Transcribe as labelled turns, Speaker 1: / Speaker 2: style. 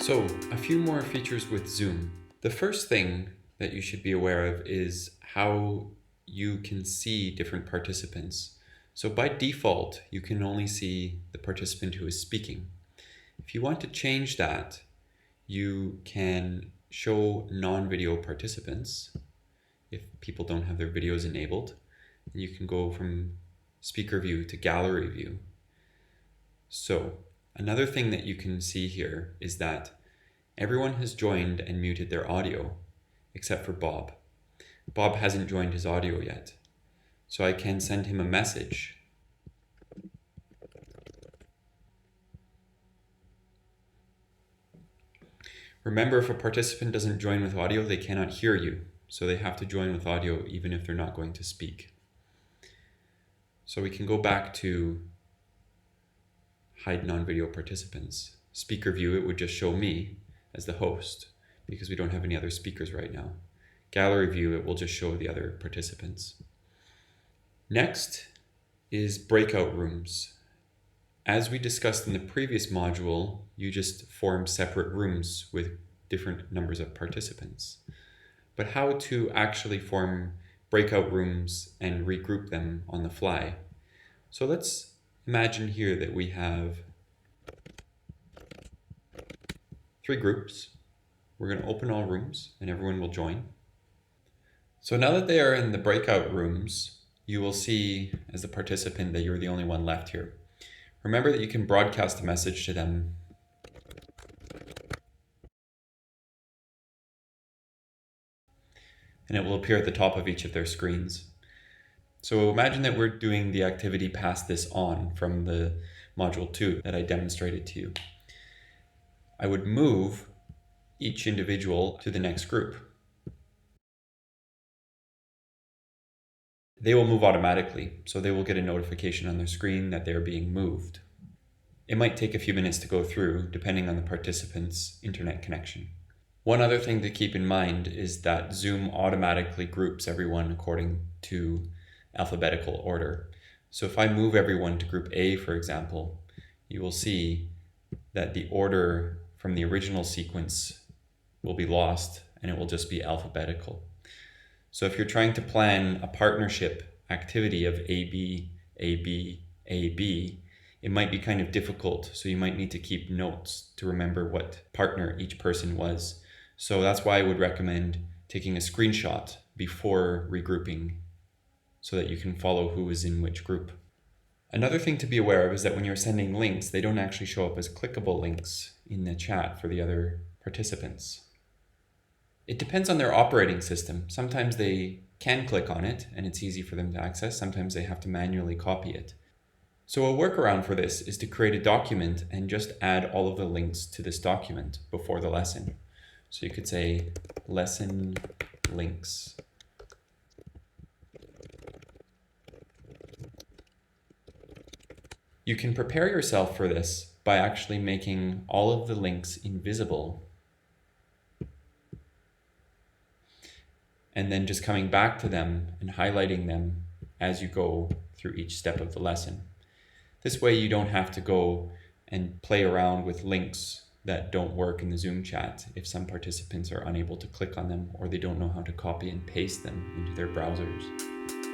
Speaker 1: So, a few more features with Zoom. The first thing that you should be aware of is how you can see different participants. So by default, you can only see the participant who is speaking. If you want to change that, you can show non-video participants if people don't have their videos enabled. And you can go from speaker view to gallery view. So another thing that you can see here is that everyone has joined and muted their audio, except for Bob. Bob hasn't joined his audio yet. So I can send him a message. Remember, if a participant doesn't join with audio, they cannot hear you. So they have to join with audio even if they're not going to speak. So we can go back to hide non-video participants. Speaker view, it would just show me as the host because we don't have any other speakers right now. Gallery view, it will just show the other participants. Next is breakout rooms. As we discussed in the previous module, you just form separate rooms with different numbers of participants. But how to actually form breakout rooms and regroup them on the fly. So let's imagine here that we have 3 groups. We're going to open all rooms and everyone will join. So now that they are in the breakout rooms, you will see as a participant that you're the only one left here. Remember that you can broadcast a message to them. And it will appear at the top of each of their screens. So imagine that we're doing the activity pass this on from the module 2 that I demonstrated to you. I would move each individual to the next group. They will move automatically, so they will get a notification on their screen that they're being moved. It might take a few minutes to go through, depending on the participant's internet connection. One other thing to keep in mind is that Zoom automatically groups everyone according to alphabetical order. So if I move everyone to group A, for example, you will see that the order from the original sequence will be lost and it will just be alphabetical. So if you're trying to plan a partnership activity of AB, AB, AB, it might be kind of difficult. So you might need to keep notes to remember what partner each person was. So that's why I would recommend taking a screenshot before regrouping so that you can follow who is in which group. Another thing to be aware of is that when you're sending links, they don't actually show up as clickable links in the chat for the other participants. It depends on their operating system. Sometimes they can click on it and it's easy for them to access. Sometimes they have to manually copy it. So a workaround for this is to create a document and just add all of the links to this document before the lesson. So you could say lesson links. You can prepare yourself for this by actually making all of the links invisible and then just coming back to them and highlighting them as you go through each step of the lesson. This way you don't have to go and play around with links that don't work in the Zoom chat if some participants are unable to click on them or they don't know how to copy and paste them into their browsers.